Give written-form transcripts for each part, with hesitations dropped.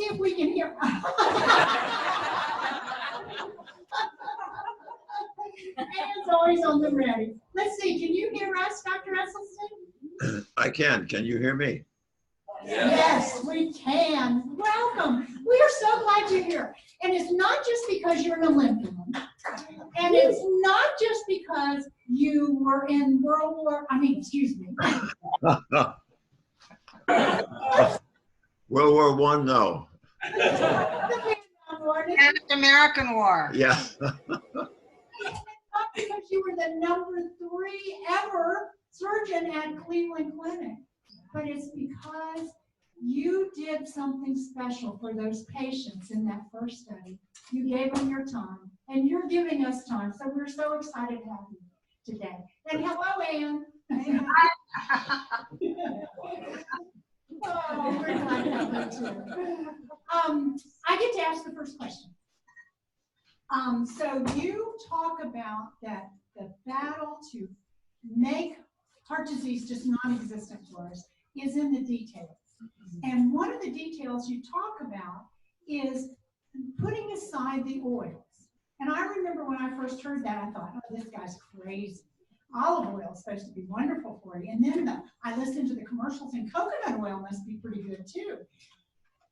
see if we can hear. Anne's always on the ready. Let's see, can you hear us, Dr. Esselstyn? I can. Can you hear me? Yes, we can. Welcome. We are so glad you're here. And it's not just because you're an Olympian. And it's not just because you were in World War I, no. And the American War. Yeah. Not because you were the #3 ever surgeon at Cleveland Clinic, but it's because you did something special for those patients in that first study. You gave them your time, and you're giving us time, so we're so excited to have you today. And hello, Anne. Oh, we're glad to have you too. I get to ask the first question. So you talk about that the battle to make heart disease just non-existent for us is in the details. And one of the details you talk about is putting aside the oils. And I remember when I first heard that, I thought, oh, this guy's crazy. Olive oil is supposed to be wonderful for you. And then I listened to the commercials, and coconut oil must be pretty good too.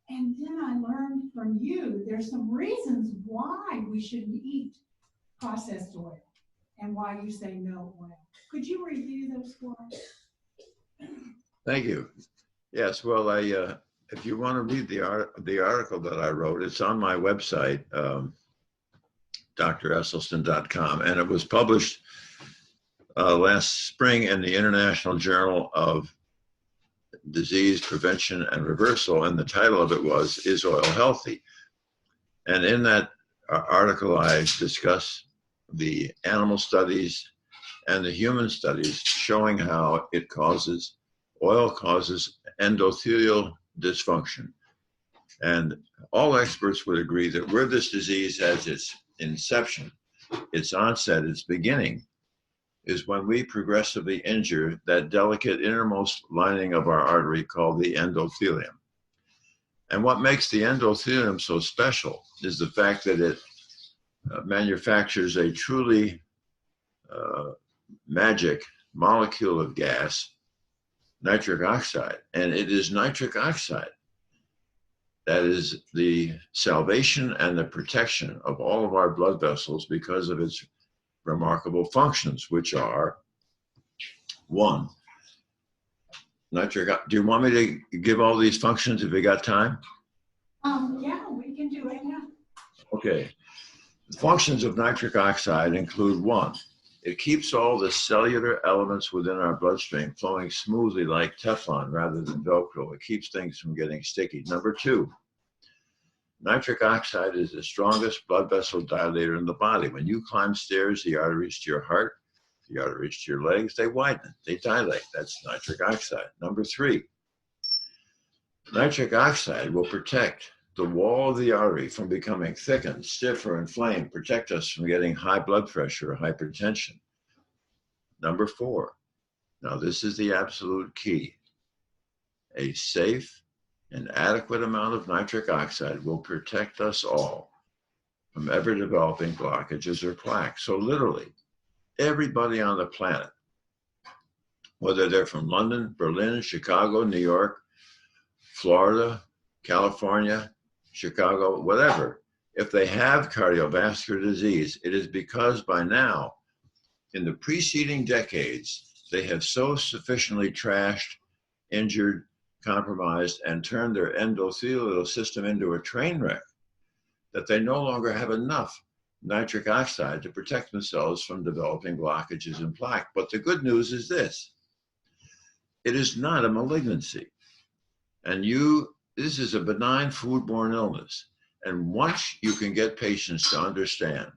And then I learned from you, there's some reasons why we shouldn't eat processed oil and why you say no oil. Could you review those for us? Thank you. Yes, well, if you want to read the article that I wrote, it's on my website, dresselstyn.com, and it was published last spring in the International Journal of Disease Prevention and Reversal, and the title of it was, Is Oil Healthy? And in that article, I discuss the animal studies and the human studies showing how oil causes endothelial dysfunction. And all experts would agree that where this disease has its inception, its onset, its beginning, is when we progressively injure that delicate innermost lining of our artery called the endothelium. And what makes the endothelium so special is the fact that it manufactures a truly magic molecule of gas, nitric oxide. And it is nitric oxide that is the salvation and the protection of all of our blood vessels because of its remarkable functions, which are, one, do you want me to give all these functions if we got time? Yeah, we can do it now. Okay. The functions of nitric oxide include, one, it keeps all the cellular elements within our bloodstream flowing smoothly like Teflon rather than Velcro. It keeps things from getting sticky. Number two, nitric oxide is the strongest blood vessel dilator in the body. When you climb stairs, the arteries to your heart, the arteries to your legs, they widen, they dilate. That's nitric oxide. Number three, nitric oxide will protect the wall of the artery from becoming thickened, stiff, or inflamed, protect us from getting high blood pressure or hypertension. Number four, now this is the absolute key. A safe and adequate amount of nitric oxide will protect us all from ever developing blockages or plaques. So literally, everybody on the planet, whether they're from London, Berlin, Chicago, New York, Florida, California, Chicago, whatever, if they have cardiovascular disease, it is because by now, in the preceding decades, they have so sufficiently trashed, injured, compromised, and turned their endothelial system into a train wreck that they no longer have enough nitric oxide to protect themselves from developing blockages and plaque. But the good news is this: it is not a malignancy. And this is a benign foodborne illness. And once you can get patients to understand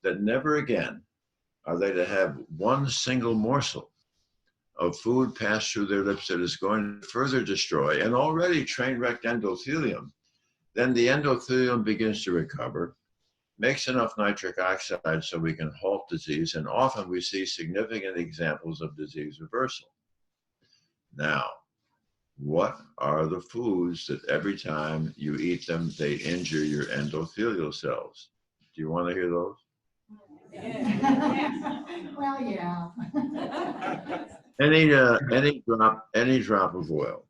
that never again are they to have one single morsel of food pass through their lips that is going to further destroy an already train-wrecked endothelium, then the endothelium begins to recover, makes enough nitric oxide so we can halt disease, and often we see significant examples of disease reversal. Now, what are the foods that every time you eat them, they injure your endothelial cells? Do you want to hear those? Yeah. Well, yeah. Any drop of oil.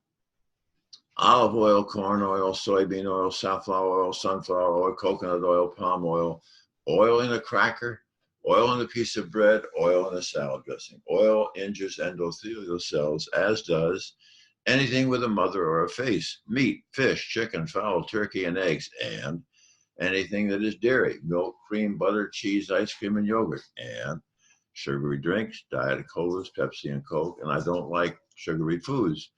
Olive oil, corn oil, soybean oil, safflower oil, sunflower oil, coconut oil, palm oil, oil in a cracker, oil in a piece of bread, oil in a salad dressing. Oil injures endothelial cells, as does anything with a mother or a face: meat, fish, chicken, fowl, turkey, and eggs, and anything that is dairy: milk, cream, butter, cheese, ice cream, and yogurt, and sugary drinks, Diet Colas, Pepsi, and Coke. And I don't like sugary foods: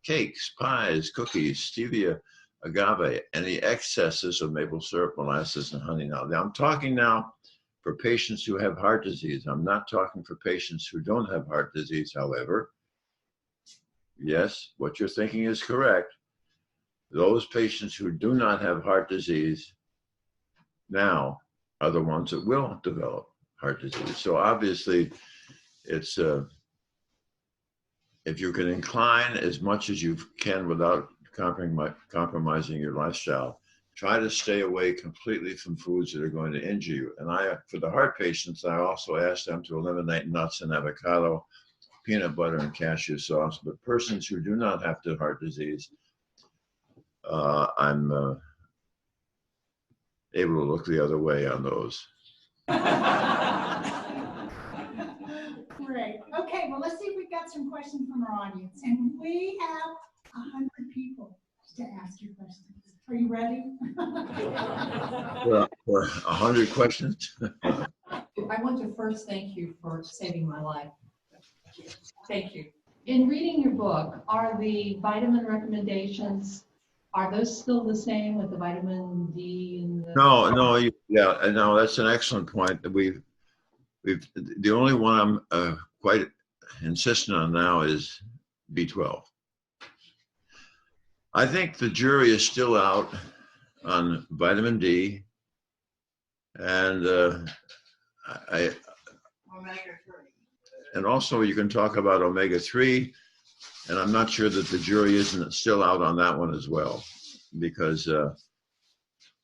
cakes, pies, cookies, stevia, agave, any excesses of maple syrup, molasses, and honey. Now, I'm talking now for patients who have heart disease. I'm not talking for patients who don't have heart disease, however. Yes, what you're thinking is correct. Those patients who do not have heart disease now are the ones that will develop heart disease. So obviously, it's if you can incline as much as you can without compromising your lifestyle, try to stay away completely from foods that are going to injure you. And for the heart patients, I also ask them to eliminate nuts and avocado, peanut butter, and cashew sauce. But persons who do not have heart disease, I'm able to look the other way on those. Great. Okay, well, let's see if we've got some questions from our audience. And we have 100 people to ask you questions. Are you ready? For 100 questions? I want to first thank you for saving my life. Thank you. In reading your book, are the vitamin recommendations, are those still the same with the vitamin D and the... No, that's an excellent point. The only one I'm quite insistent on now is B12. I think the jury is still out on vitamin D, and and also you can talk about omega-3, and I'm not sure that the jury isn't still out on that one as well, because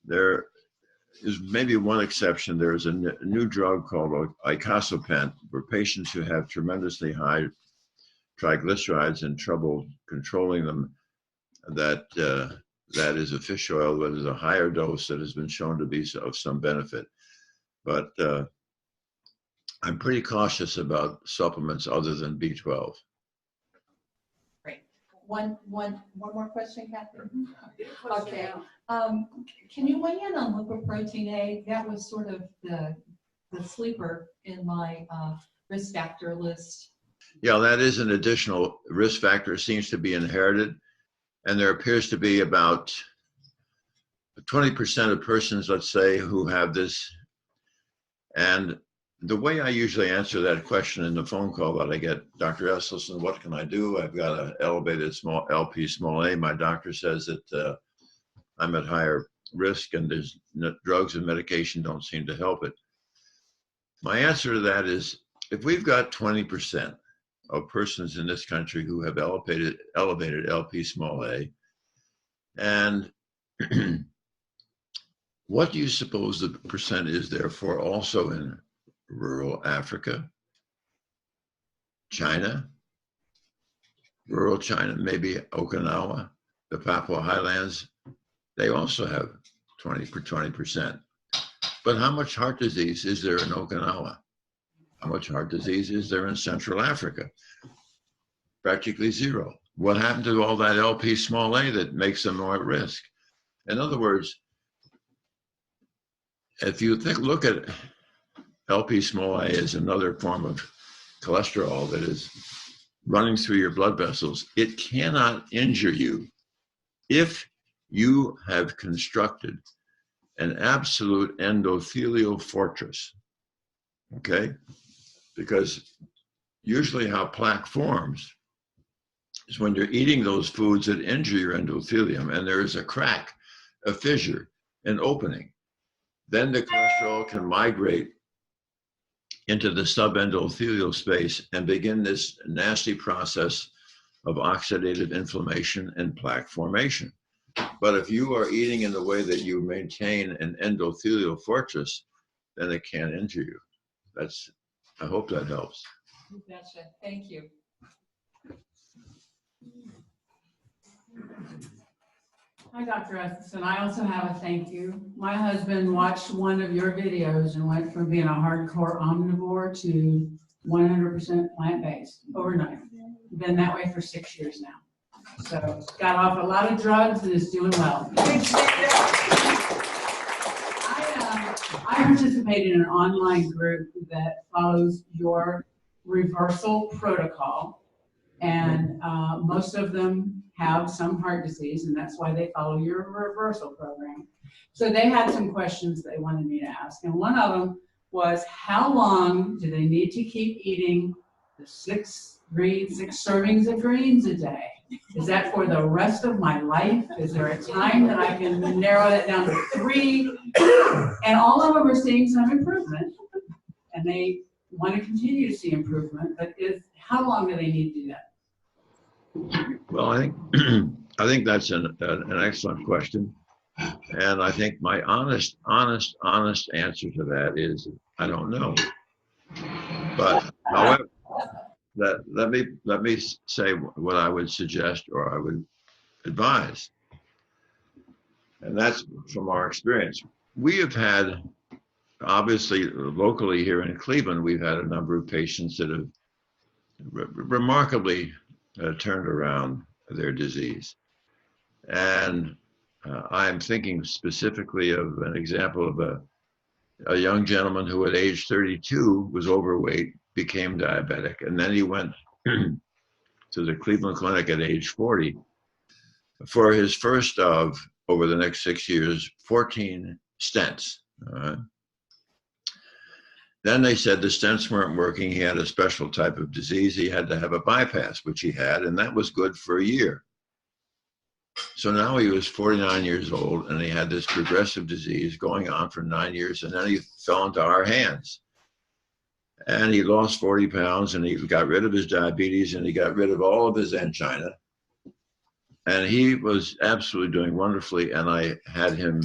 there is maybe one exception. There is a new drug called icosapent for patients who have tremendously high triglycerides and trouble controlling them. That is a fish oil that is a higher dose that has been shown to be of some benefit. But I'm pretty cautious about supplements other than B12. Great. One more question, Catherine? Okay. Can you weigh in on lipoprotein A? That was sort of the sleeper in my risk factor list. Yeah, that is an additional risk factor. It seems to be inherited. And there appears to be about 20% of persons, let's say, who have this. And the way I usually answer that question in the phone call that I get: Dr. Esselstyn, what can I do? I've got an elevated LP small a. My doctor says that I'm at higher risk, and there's drugs and medication don't seem to help it. My answer to that is, if we've got 20% of persons in this country who have elevated LP small a, and what do you suppose the percent is therefore also in rural Africa, China, rural China, maybe Okinawa, the Papua Highlands? They also have 20%. But how much heart disease is there in Okinawa? How much heart disease is there in Central Africa? Practically zero. What happened to all that LP small a that makes them more at risk? In other words, if you look at LP small a as another form of cholesterol that is running through your blood vessels, it cannot injure you if you have constructed an absolute endothelial fortress. Okay? Because usually how plaque forms is when you're eating those foods that injure your endothelium, and there is a crack, a fissure, an opening. Then the cholesterol can migrate into the subendothelial space and begin this nasty process of oxidative inflammation and plaque formation. But if you are eating in the way that you maintain an endothelial fortress, then it can't injure you. I hope that helps. Gotcha. Thank you. Hi, Dr. Esselstyn. I also have a thank you. My husband watched one of your videos and went from being a hardcore omnivore to 100% plant-based overnight. Been that way for 6 years now. So got off a lot of drugs and is doing well. I participate in an online group that follows your reversal protocol, and most of them have some heart disease, and that's why they follow your reversal program. So they had some questions they wanted me to ask, and one of them was, how long do they need to keep eating the six servings of greens a day? Is that for the rest of my life? Is there a time that I can narrow that down to 3? And all of them are seeing some improvement, and they want to continue to see improvement, but how long do they need to do that? Well, I think that's an excellent question, and I think my honest answer to that is I don't know. But however, let me say what I would suggest or I would advise, and that's from our experience. We have had, obviously, locally here in Cleveland, we've had a number of patients that have remarkably turned around their disease. And I'm thinking specifically of an example of a young gentleman who at age 32 was overweight, became diabetic, and then he went to the Cleveland Clinic at age 40 for his first of, over the next 6 years, 14 stents. Then they said the stents weren't working. He had a special type of disease. He had to have a bypass, which he had, and that was good for a year. So now he was 49 years old, and he had this progressive disease going on for 9 years, and then he fell into our hands. And he lost 40 pounds, and he got rid of his diabetes, and he got rid of all of his angina. And he was absolutely doing wonderfully, and I had him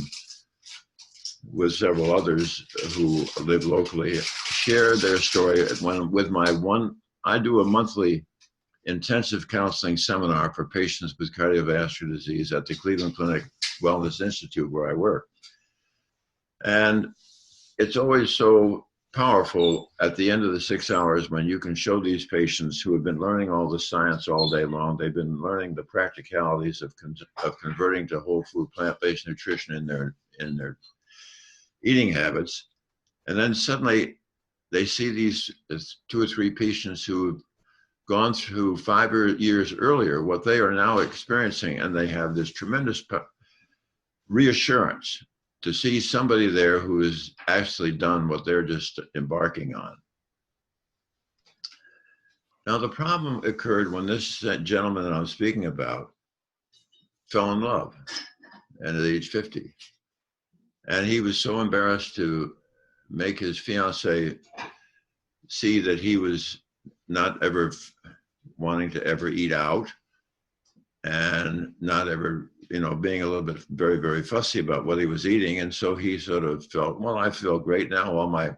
with several others who live locally share their story with my I do a monthly intensive counseling seminar for patients with cardiovascular disease at the Cleveland Clinic Wellness Institute where I work. And it's always so powerful at the end of the 6 hours when you can show these patients who have been learning all the science all day long, they've been learning the practicalities of converting to whole food plant-based nutrition in their eating habits. And then suddenly they see these 2 or 3 patients who have gone through 5 years earlier what they are now experiencing, and they have this tremendous reassurance to see somebody there who has actually done what they're just embarking on. Now, the problem occurred when this gentleman that I'm speaking about fell in love at age 50. And he was so embarrassed to make his fiance see that he was not ever wanting to ever eat out and not ever, being a little bit very, very fussy about what he was eating. And so he sort of felt, well, I feel great now. All my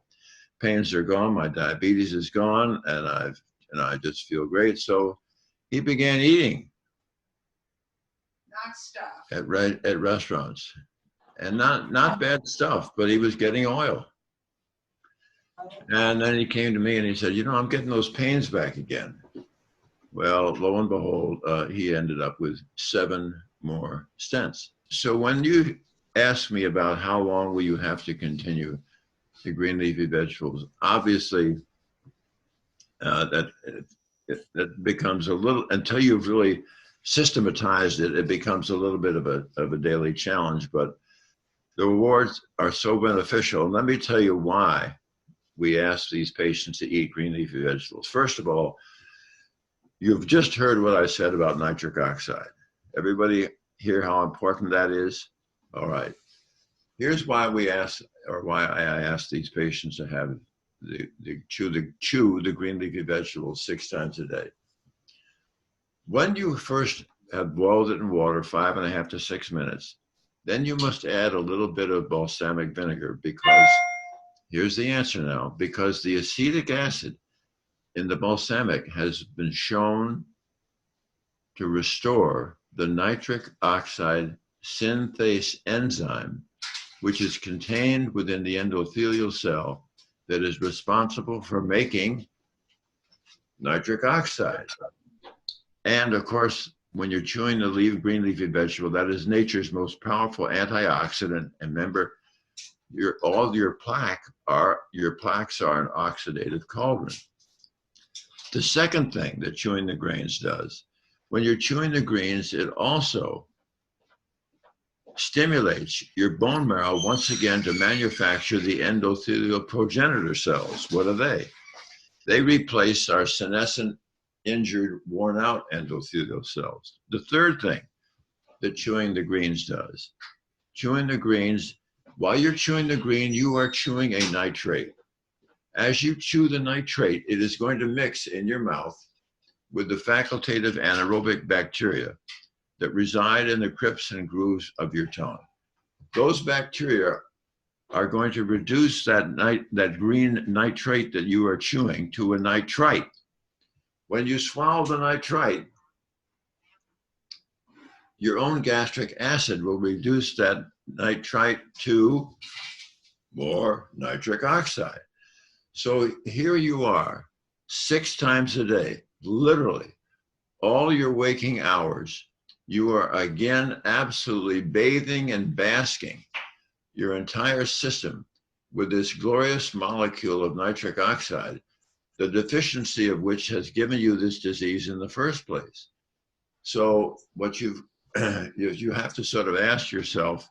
pains are gone. My diabetes is gone. And I just feel great. So he began eating. Not stuff. At restaurants. And not bad stuff, but he was getting oil. And then he came to me and he said, I'm getting those pains back again. Well, lo and behold, he ended up with 7 more stents. So when you ask me about how long will you have to continue the green leafy vegetables, obviously that becomes a little, until you've really systematized it, it becomes a little bit of a daily challenge, but the rewards are so beneficial. And let me tell you why we ask these patients to eat green leafy vegetables. First of all, you've just heard what I said about nitric oxide. Everybody hear how important that is? All right. Here's why we ask, or why I ask these patients to have chew the green leafy vegetables 6 times a day. When you first have boiled it in water 5.5 to 6 minutes, then you must add a little bit of balsamic vinegar, because here's the answer now, because the acetic acid in the balsamic has been shown to restore the nitric oxide synthase enzyme, which is contained within the endothelial cell that is responsible for making nitric oxide. And of course, when you're chewing the green leafy vegetable, that is nature's most powerful antioxidant. And remember, all your plaques are an oxidative cauldron. The second thing that chewing the greens does, when you're chewing the greens, it also stimulates your bone marrow once again to manufacture the endothelial progenitor cells. What are they? They replace our senescent, injured, worn out endothelial cells. The third thing that chewing the greens does, chewing the greens, while you're chewing the green, you are chewing a nitrate. As you chew the nitrate, it is going to mix in your mouth with the facultative anaerobic bacteria that reside in the crypts and grooves of your tongue. Those bacteria are going to reduce that green nitrate that you are chewing to a nitrite. When you swallow the nitrite, your own gastric acid will reduce that nitrite to more nitric oxide. So here you are, 6 times a day, literally, all your waking hours, you are again absolutely bathing and basking your entire system with this glorious molecule of nitric oxide, the deficiency of which has given you this disease in the first place. So what you have to sort of ask yourself,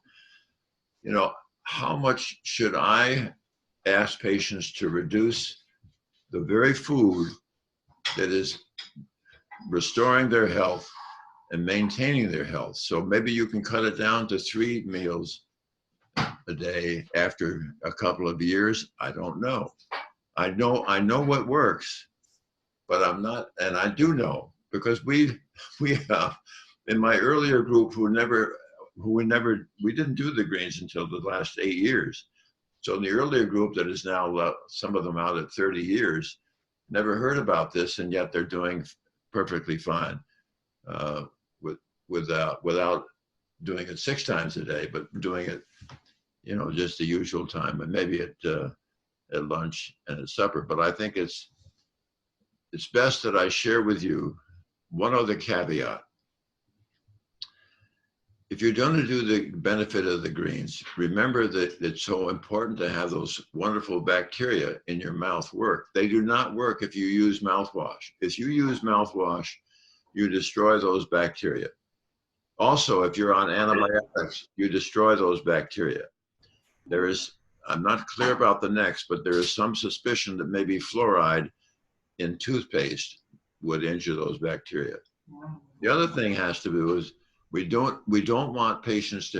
how much should I ask patients to reduce the very food that is restoring their health and maintaining their health? So maybe you can cut it down to 3 meals a day after a couple of years. I don't know. I know what works, but I'm not, and I do know, because we in my earlier group we didn't do the greens until the last 8 years. So in the earlier group that is now some of them out at 30 years, never heard about this, and yet they're doing perfectly fine without doing it 6 times a day, but doing it, just the usual time, and maybe at lunch and at supper. But I think it's best that I share with you one other caveat. If you're going to do the benefit of the greens, remember that it's so important to have those wonderful bacteria in your mouth work. They do not work if you use mouthwash. If you use mouthwash, you destroy those bacteria. Also, if you're on antibiotics, you destroy those bacteria. I'm not clear about the next, but there is some suspicion that maybe fluoride in toothpaste would injure those bacteria. The other thing has to do is we don't want patients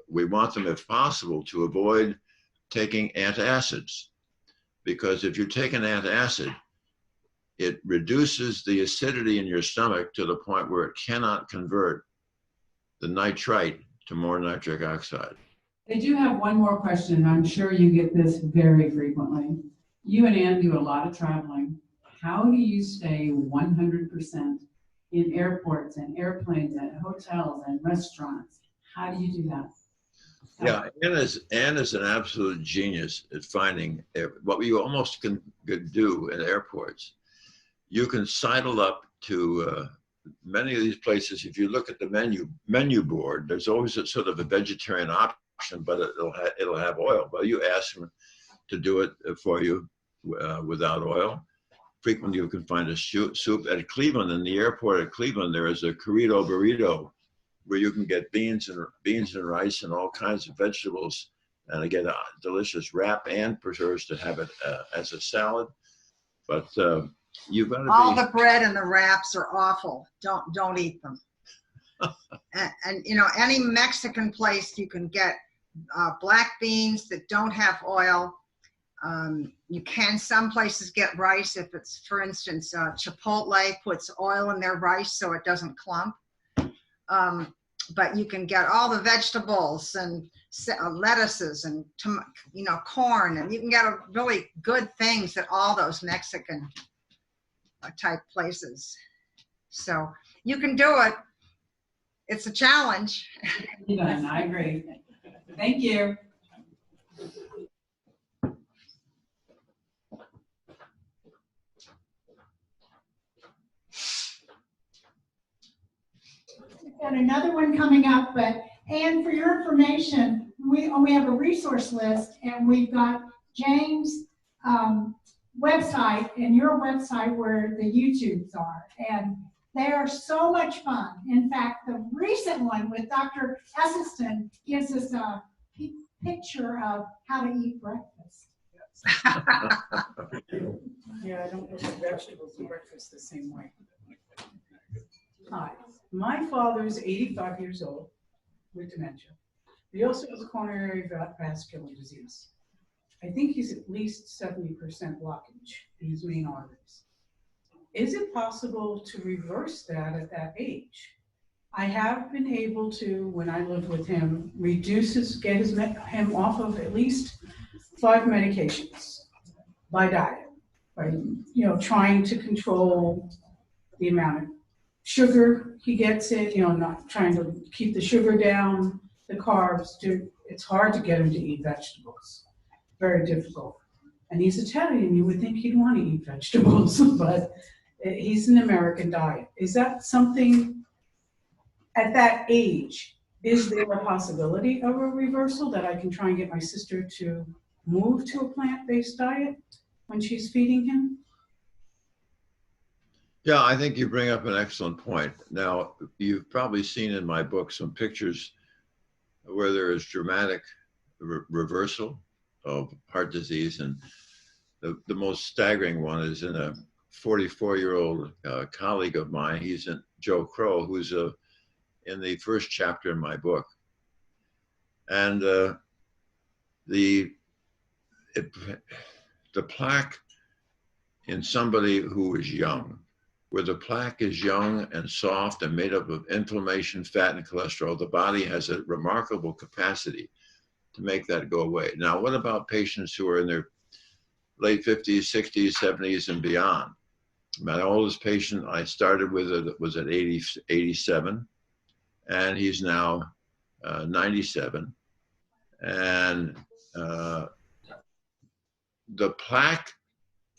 we want them, if possible, to avoid taking antacids, because if you take an antacid, it reduces the acidity in your stomach to the point where it cannot convert the nitrite to more nitric oxide. I do have one more question, and I'm sure you get this very frequently. You and Ann do a lot of traveling. How do you stay 100% in airports and airplanes and hotels and restaurants? How do you do that? Yeah, Ann is an absolute genius at finding what you almost can do in airports. You can sidle up to many of these places. If you look at the menu board, there's always a sort of a vegetarian option, but it'll have oil. Well, you ask them to do it for you without oil. Frequently, you can find a soup at Cleveland. In the airport at Cleveland, there is a Corrido burrito where you can get beans and rice and all kinds of vegetables, and get a delicious wrap, and prefers to have it as a salad. But you've got to all the bread and the wraps are awful. Don't eat them. and any Mexican place you can get black beans that don't have oil. You can some places get rice if it's, for instance, Chipotle puts oil in their rice so it doesn't clump. But you can get all the vegetables and lettuces and corn, and you can get really good things at all those Mexican type places. So you can do it. It's a challenge. Even, I agree. Thank you. We've got another one coming up, and for your information, we have a resource list, and we've got James' website and your website where the YouTubes are, and they are so much fun. In fact, the recent one with Dr. Esselstyn gives us a picture of how to eat breakfast. Yeah, I don't look at vegetables and breakfast the same way. Hi, my father is 85 years old with dementia. He also has coronary vascular disease. I think he's at least 70% blockage in his main arteries. Is it possible to reverse that at that age? I have been able to, when I lived with him, get him off of at least 5 medications by diet, by trying to control the amount of sugar he gets in, not trying to keep the sugar down, the carbs. It's hard to get him to eat vegetables. Very difficult. And he's Italian. You would think he'd want to eat vegetables, but he's an American diet. Is that something at that age? Is there a possibility of a reversal that I can try and get my sister to move to a plant-based diet when she's feeding him? Yeah, I think you bring up an excellent point. Now, you've probably seen in my book some pictures where there is dramatic reversal of heart disease. And the most staggering one is in a 44-year-old colleague of mine. He's Joe Crow, who's in the first chapter in my book. And the plaque in somebody who is young, where the plaque is young and soft and made up of inflammation, fat, and cholesterol, the body has a remarkable capacity to make that go away. Now, what about patients who are in their late 50s, 60s, 70s, and beyond? My oldest patient I started with was at 87, and he's now 97. And the plaque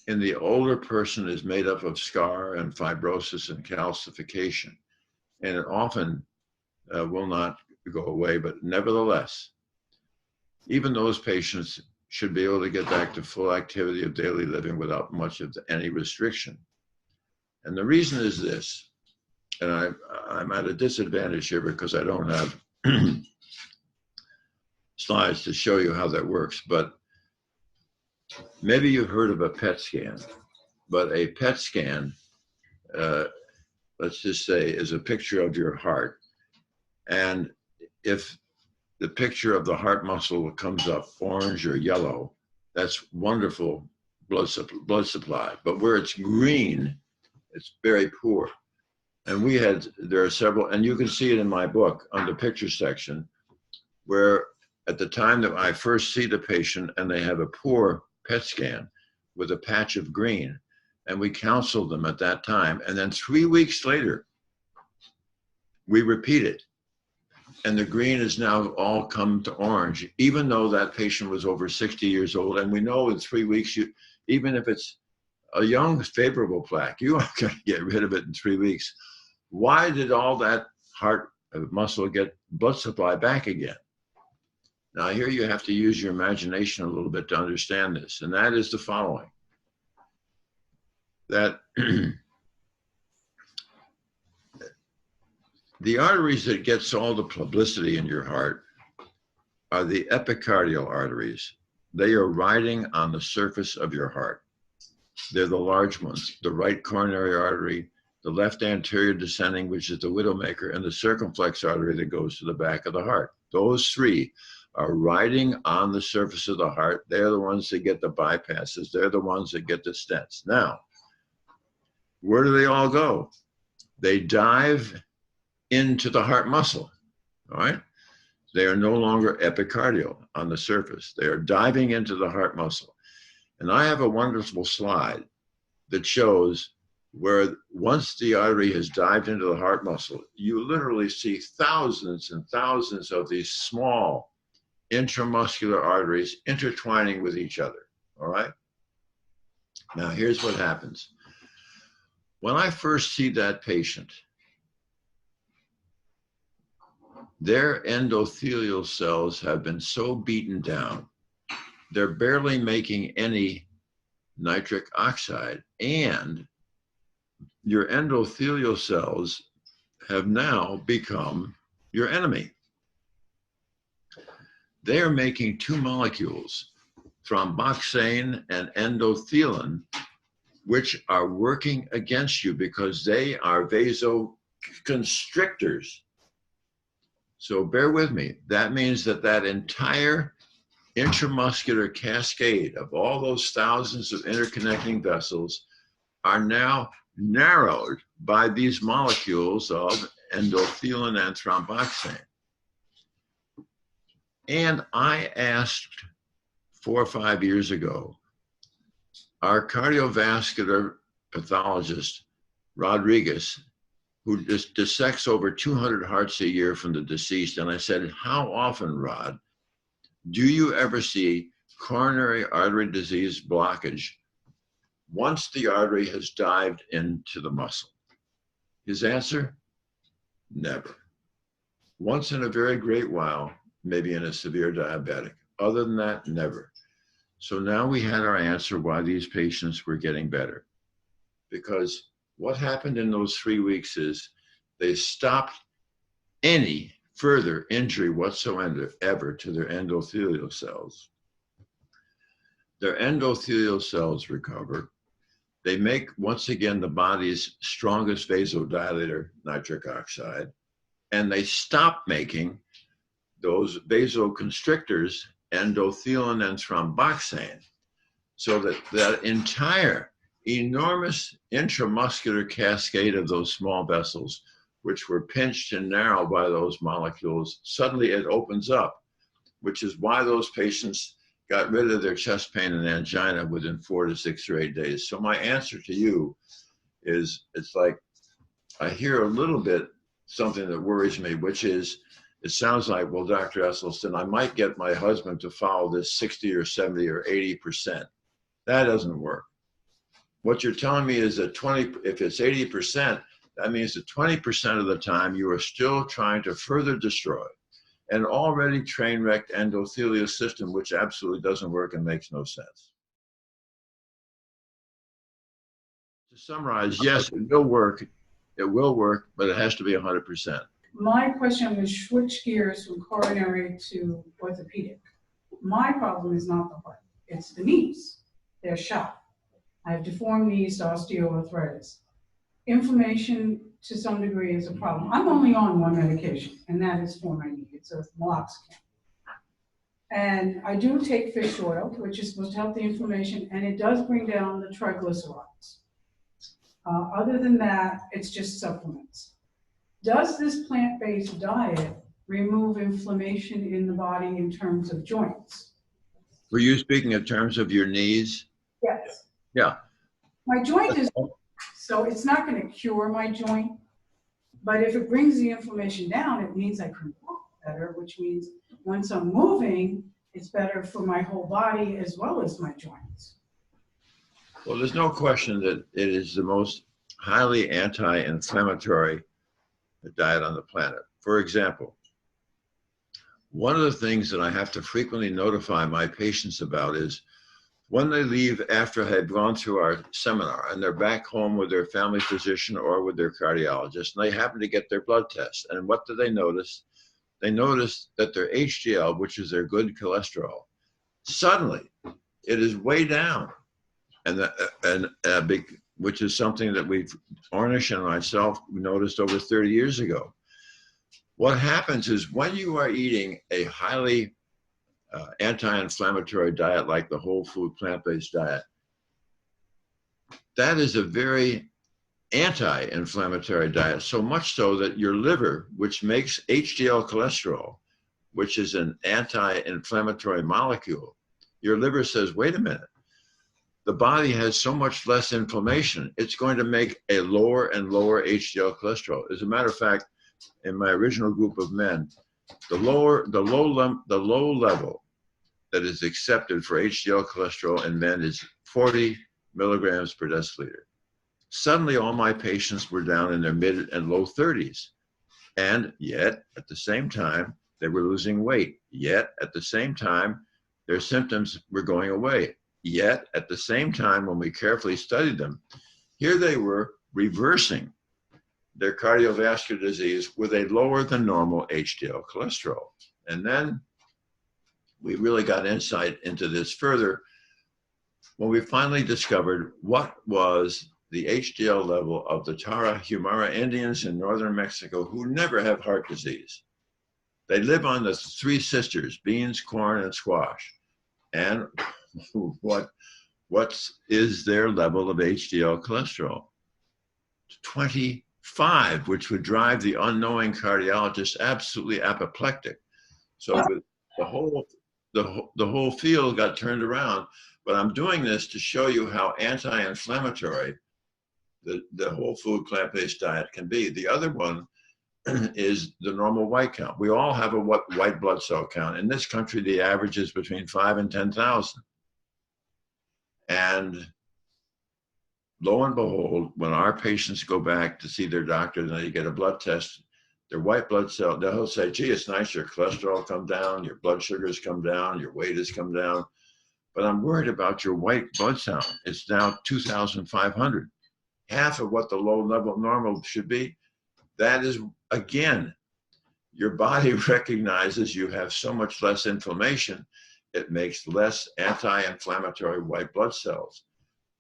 in the older person is made up of scar and fibrosis and calcification, and it often will not go away, but nevertheless, even those patients should be able to get back to full activity of daily living without much of any restriction. And the reason is this, and I'm at a disadvantage here because I don't have slides to show you how that works, but maybe you've heard of a PET scan, but a PET scan, let's just say, is a picture of your heart. And if the picture of the heart muscle comes up orange or yellow, that's wonderful blood supply. But where it's green, it's very poor. And there are several, and you can see it in my book on the picture section, where at the time that I first see the patient and they have a poor PET scan with a patch of green, and we counseled them at that time, and then 3 weeks later we repeat it, and the green has now all come to orange, even though that patient was over 60 years old. And we know in 3 weeks, even if it's a young favorable plaque, you are going to get rid of it in 3 weeks. Why did all that heart muscle get blood supply back again? Now, here you have to use your imagination a little bit to understand this, and that is the following. That the arteries that gets all the publicity in your heart are the epicardial arteries. They are riding on the surface of your heart. They're the large ones, the right coronary artery, the left anterior descending, which is the widowmaker, and the circumflex artery that goes to the back of the heart. Those three are riding on the surface of the heart. They're the ones that get the bypasses. They're the ones that get the stents. Now, where do they all go? They dive into the heart muscle, all right? They are no longer epicardial on the surface. They are diving into the heart muscle. And I have a wonderful slide that shows where once the artery has dived into the heart muscle, you literally see thousands and thousands of these small intramuscular arteries intertwining with each other, all right? Now, here's what happens. When I first see that patient, their endothelial cells have been so beaten down, they're barely making any nitric oxide, and your endothelial cells have now become your enemy. They are making two molecules, thromboxane and endothelin, which are working against you because they are vasoconstrictors. So bear with me. That means that that entire intramuscular cascade of all those thousands of interconnecting vessels are now narrowed by these molecules of endothelin and thromboxane. And I asked 4 or 5 years ago, our cardiovascular pathologist, Rodriguez, who just dissects over 200 hearts a year from the deceased, and I said, how often, Rod, do you ever see coronary artery disease blockage once the artery has dived into the muscle? His answer, never. Once in a very great while, maybe in a severe diabetic. Other than that, never. So now we had our answer why these patients were getting better. Because what happened in those 3 weeks is they stopped any further injury whatsoever to their endothelial cells. Their endothelial cells recover. They make, once again, the body's strongest vasodilator, nitric oxide, and they stop making those vasoconstrictors, endothelin and thromboxane, so that that entire enormous intramuscular cascade of those small vessels, which were pinched and narrowed by those molecules, suddenly it opens up, which is why those patients got rid of their chest pain and angina within 4 to 6 or 8 days. So my answer to you is, it's like, I hear a little bit something that worries me, which is, it sounds like, well, Dr. Esselstyn, I might get my husband to follow this 60 or 70 or 80%. That doesn't work. What you're telling me is that if it's 80%, that means that 20% of the time you are still trying to further destroy an already train-wrecked endothelial system, which absolutely doesn't work and makes no sense. To summarize, yes, it will work, but it has to be 100%. My question was switch gears from coronary to orthopedic. My problem is not the heart, it's the knees. They're shot. I have deformed knees to osteoarthritis. Inflammation to some degree is a problem. I'm only on one medication, and that is for my knee. It's a meloxicam. And I do take fish oil, which is supposed to help the inflammation, and it does bring down the triglycerides. Other than that, it's just supplements. Does this plant-based diet remove inflammation in the body in terms of joints? Were you speaking in terms of your knees? Yes. Yeah. My joint is, so it's not going to cure my joint, but if it brings the inflammation down, it means I can walk better, which means once I'm moving, it's better for my whole body as well as my joints. Well, there's no question that it is the most highly anti-inflammatory diet on the planet. For example, one of the things that I have to frequently notify my patients about is when they leave after they've gone through our seminar and they're back home with their family physician or with their cardiologist, and they happen to get their blood test. And what do they notice? They notice that their HDL, which is their good cholesterol, suddenly it is way down. Which is something that Ornish and myself noticed over 30 years ago. What happens is when you are eating a highly anti-inflammatory diet like the whole food plant-based diet, that is a very anti-inflammatory diet, so much so that your liver, which makes HDL cholesterol, which is an anti-inflammatory molecule, your liver says, wait a minute, the body has so much less inflammation, it's going to make a lower and lower HDL cholesterol. As a matter of fact, in my original group of men, the low level that is accepted for HDL cholesterol in men is 40 milligrams per deciliter. Suddenly, all my patients were down in their mid and low 30s. And yet, at the same time, they were losing weight. Yet, at the same time, their symptoms were going away. Yet, at the same time, when we carefully studied them, here they were reversing their cardiovascular disease with a lower than normal HDL cholesterol. And then we really got insight into this further when we finally discovered what was the HDL level of the Tarahumara Indians in northern Mexico who never have heart disease. They live on the three sisters, beans, corn, and squash. And what is their level of HDL cholesterol? 25, which would drive the unknowing cardiologist absolutely apoplectic. So the whole field got turned around. But I'm doing this to show you how anti-inflammatory the whole food plant-based diet can be. The other one is the normal white count. We all have a white blood cell count. In this country, the average is between 5 and 10,000. And lo and behold, when our patients go back to see their doctor and they get a blood test, their white blood cell, they'll say, gee, it's nice, your cholesterol come down, your blood sugars come down, your weight has come down. But I'm worried about your white blood cell. It's now 2,500. Half of what the low level normal should be. That is, again, your body recognizes you have so much less inflammation, it makes less anti-inflammatory white blood cells.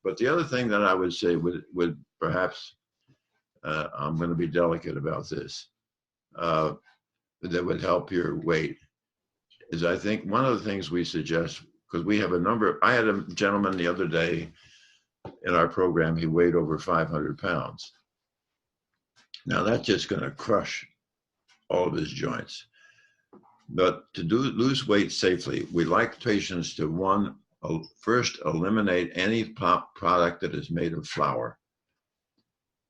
But the other thing that I would say would perhaps, I'm going to be delicate about this, that would help your weight, is I think one of the things we suggest, because we have a number, I had a gentleman the other day in our program, he weighed over 500 pounds. Now that's just going to crush all of his joints. But to lose weight safely, we like patients to first eliminate any product that is made of flour.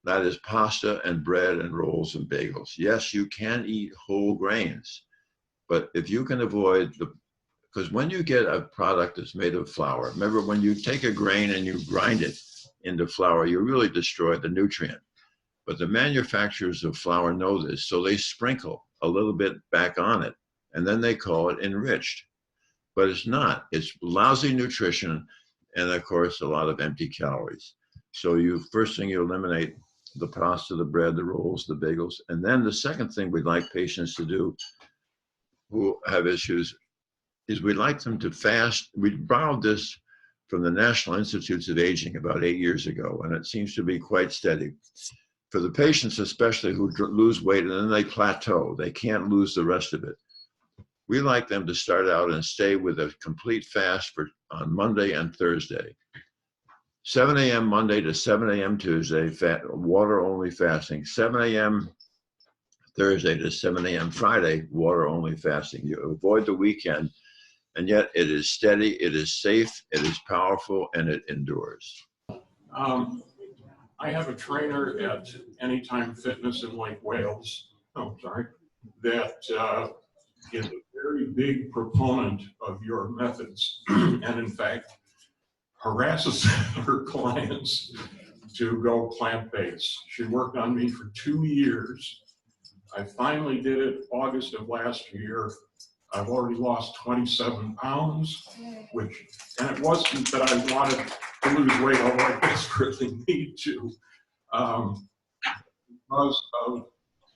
That is pasta and bread and rolls and bagels. Yes, you can eat whole grains, but if you can avoid because when you get a product that's made of flour, remember when you take a grain and you grind it into flour, you really destroy the nutrient. But the manufacturers of flour know this, so they sprinkle a little bit back on it, and then they call it enriched. But it's not. It's lousy nutrition, and of course, a lot of empty calories. So first thing you eliminate the pasta, the bread, the rolls, the bagels. And then the second thing we'd like patients to do who have issues is we'd like them to fast. We borrowed this from the National Institutes of Aging about 8 years ago, and it seems to be quite steady. For the patients especially who lose weight and then they plateau, they can't lose the rest of it. We like them to start out and stay with a complete fast on Monday and Thursday. 7 a.m. Monday to 7 a.m. Tuesday, water-only fasting. 7 a.m. Thursday to 7 a.m. Friday, water-only fasting. You avoid the weekend, and yet it is steady, it is safe, it is powerful, and it endures. I have a trainer at Anytime Fitness in Lake Wales, that is a very big proponent of your methods, and in fact, harasses her clients to go plant-based. She worked on me for 2 years. I finally did it August of last year. I've already lost 27 pounds, and it wasn't that I wanted to lose weight, although I desperately need to, because of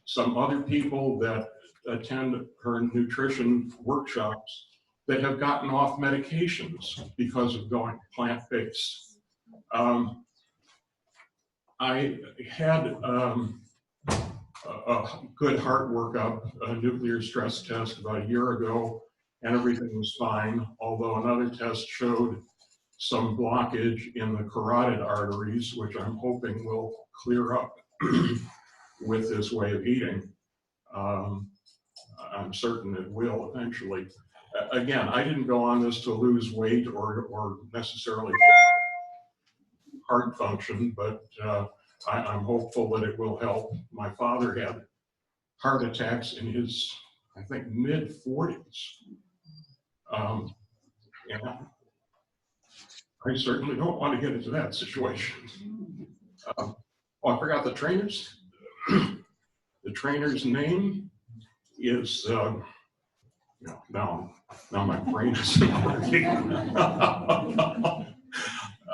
some other people that attend her nutrition workshops that have gotten off medications because of going plant-based. I had a good heart workup, a nuclear stress test about a year ago, and everything was fine, although another test showed some blockage in the carotid arteries, which I'm hoping will clear up with this way of eating. I'm certain it will eventually. Again, I didn't go on this to lose weight or necessarily heart function, but I'm hopeful that it will help. My father had heart attacks in his, I think, mid-40s. And I certainly don't want to get into that situation. Oh, I forgot the trainers. The trainer's name is, now my brain isn't working.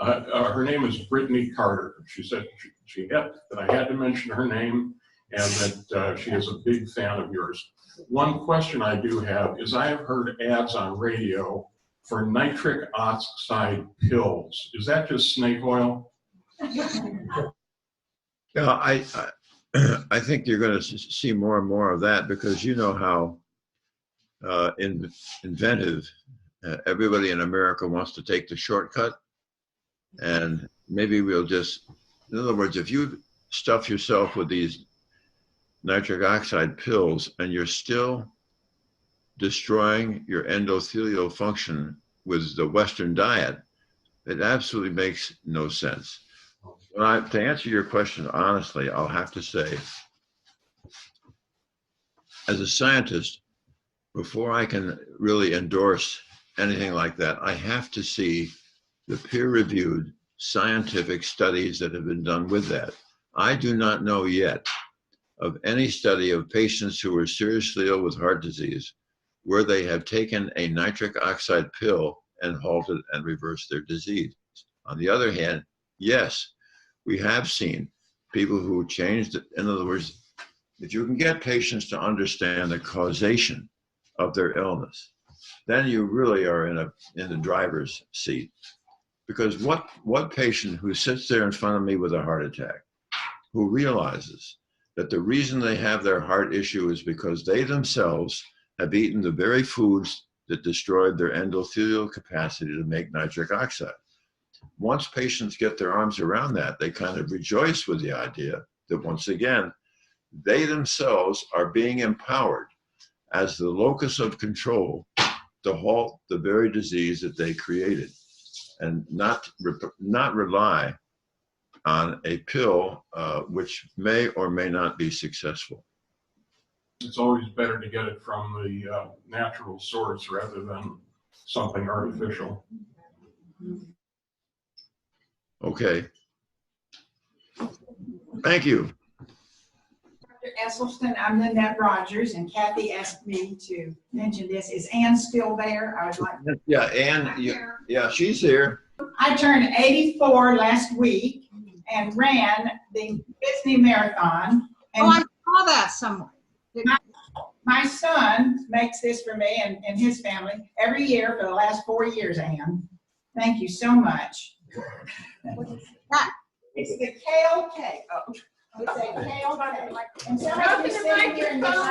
Her name is Brittany Carter. She said that I had to mention her name and that she is a big fan of yours. One question I do have is I have heard ads on radio for nitric oxide pills. Is that just snake oil? Yeah, I think you're going to see more and more of that because you know how inventive everybody in America wants to take the shortcut. And maybe we'll just, in other words, if you stuff yourself with these nitric oxide pills and you're still destroying your endothelial function with the Western diet, it absolutely makes no sense. To answer your question honestly, I'll have to say, as a scientist, before I can really endorse anything like that, I have to see the peer-reviewed scientific studies that have been done with that. I do not know yet of any study of patients who are seriously ill with heart disease where they have taken a nitric oxide pill and halted and reversed their disease. On the other hand, yes, we have seen people who changed it. In other words, if you can get patients to understand the causation of their illness, then you really are in the driver's seat. Because what patient who sits there in front of me with a heart attack, who realizes that the reason they have their heart issue is because they themselves have eaten the very foods that destroyed their endothelial capacity to make nitric oxide. Once patients get their arms around that, they kind of rejoice with the idea that once again, they themselves are being empowered as the locus of control to halt the very disease that they created and not rely on a pill which may or may not be successful. It's always better to get it from the natural source rather than something artificial. Okay. Thank you. Dr. Esselstyn, I'm Lynette Rogers, and Kathy asked me to mention this. Is Ann still there? I would like. Yeah, Ann. Yeah, she's here. I turned 84 last week and ran the Disney Marathon. And I saw that somewhere. my son makes this for me and his family every year for the last 4 years, Ann. Thank you so much. It's the kale cake. Oh. It's a kale cake. And some of you sitting here in this room,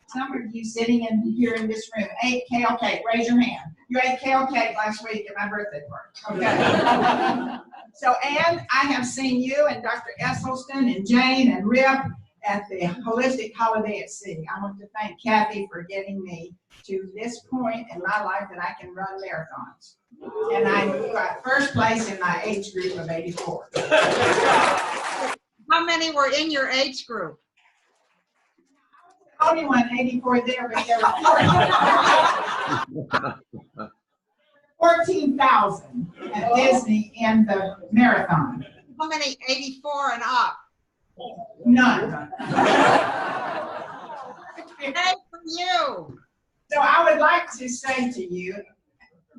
some of you sitting here in this room ate kale cake. Raise your hand. You ate kale cake last week at my birthday party. Okay. So, Ann, I have seen you and Dr. Esselstyn and Jane and Rip at the Holistic Holiday at Sea. I want to thank Kathy for getting me to this point in my life that I can run marathons. And I got first place in my age group of 84. How many were in your age group? Only one 84 there, but there were 14,000 at Disney in the marathon. How many 84 and up? None. Hey, for you. So I would like to say to you,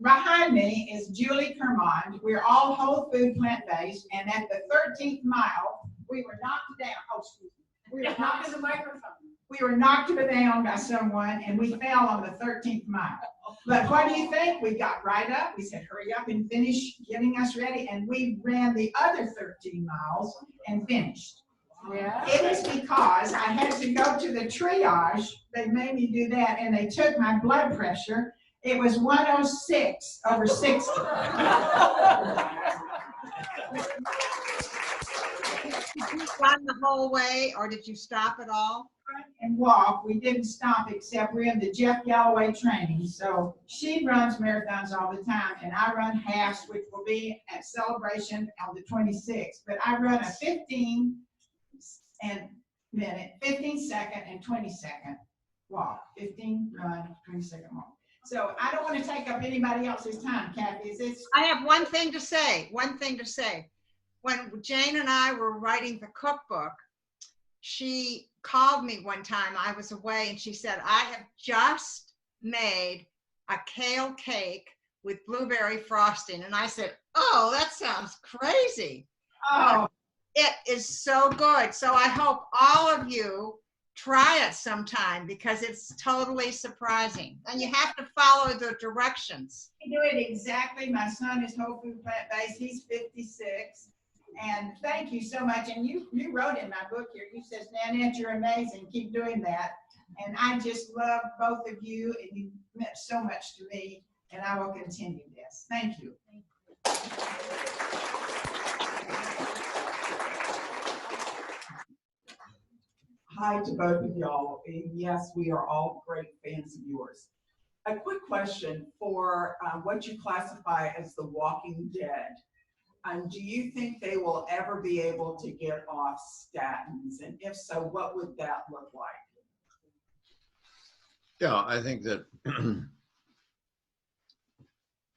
behind me is Julie Kermond. We're all whole food plant-based, and at the 13th mile, we were knocked down. Oh, excuse me. We were knocked in the microphone. We were knocked down by someone, and we fell on the 13th mile. But what do you think? We got right up. We said, hurry up and finish getting us ready. And we ran the other 13 miles and finished. Yeah. It is because I had to go to the triage. They made me do that, and they took my blood pressure. It was 106/60. Did you run the whole way, or did you stop at all? And walk. We didn't stop except we're in the Jeff Galloway training. So she runs marathons all the time, and I run halves, which will be at Celebration on the 26th. But I run a 15 second and 20-second walk. 15 run, 20-second walk. So I don't want to take up anybody else's time, Kathy. I have one thing to say. When Jane and I were writing the cookbook, she called me one time. I was away, and she said, I have just made a kale cake with blueberry frosting. And I said, oh, that sounds crazy. Oh, it is so good. So I hope all of you try it sometime, because it's totally surprising. And you have to follow the directions. we do it exactly. My son is whole food plant-based. He's 56. And thank you so much. And you wrote in my book here, you said, Nanette, you're amazing. Keep doing that. And I just love both of you, and you meant so much to me, and I will continue this. Thank you. Hi to both of y'all, and yes, we are all great fans of yours. A quick question for what you classify as the Walking Dead. Do you think they will ever be able to get off statins? And if so, what would that look like? Yeah, I think that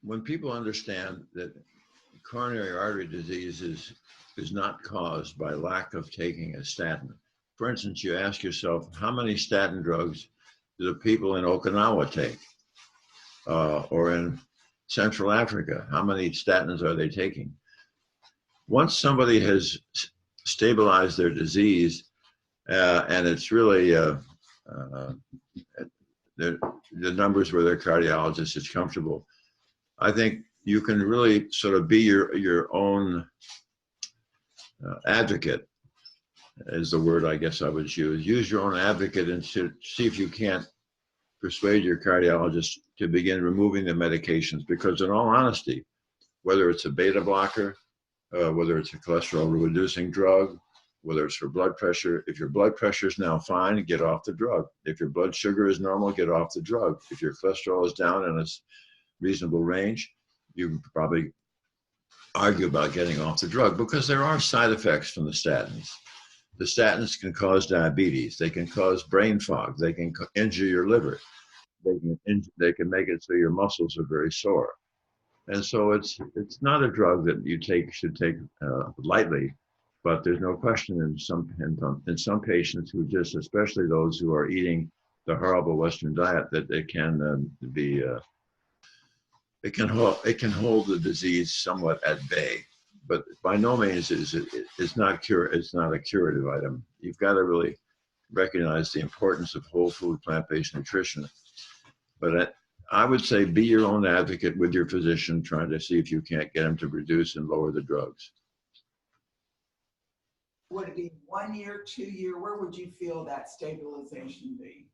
when people understand that coronary artery disease is not caused by lack of taking a statin. For instance, you ask yourself, how many statin drugs do the people in Okinawa take? Or in Central Africa, how many statins are they taking? Once somebody has stabilized their disease, and it's really the numbers where their cardiologist is comfortable, I think you can really sort of be your own advocate, is the word I guess I would use. Use your own advocate and see if you can't persuade your cardiologist to begin removing the medications. Because in all honesty, whether it's a beta blocker, whether it's a cholesterol reducing drug, whether it's for blood pressure, if your blood pressure is now fine, get off the drug. If your blood sugar is normal, get off the drug. If your cholesterol is down in a reasonable range, you can probably argue about getting off the drug, because there are side effects from the statins. The statins can cause diabetes. They can cause brain fog. They can injure your liver. They can make it so your muscles are very sore. And so it's not a drug that you should take lightly, but there's no question in some patients who just, especially those who are eating the horrible Western diet, that it can it can hold the disease somewhat at bay. But by no means it's not a curative item. You've got to really recognize the importance of whole food plant-based nutrition. But I would say be your own advocate with your physician, trying to see if you can't get them to reduce and lower the drugs. Would it be 1 year, 2 year? Where would you feel that stabilization be?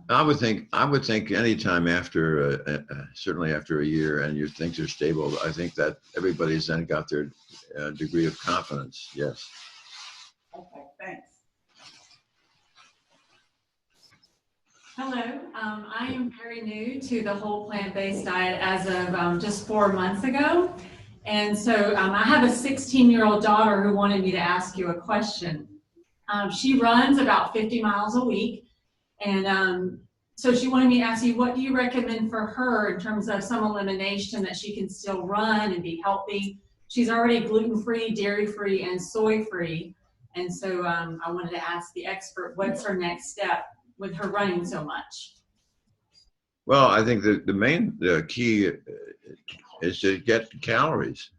I would think anytime after, certainly after a year, and you think they're stable, I think that everybody's then got their degree of confidence. Yes. Okay, thanks. Hello, I am very new to the whole plant-based diet as of just 4 months ago. And so I have a 16-year-old daughter who wanted me to ask you a question. She runs about 50 miles a week. And so she wanted me to ask you, what do you recommend for her in terms of some elimination that she can still run and be healthy? She's already gluten-free, dairy-free, and soy-free. And so I wanted to ask the expert, what's her next step with her running so much? Well, I think the key is to get calories.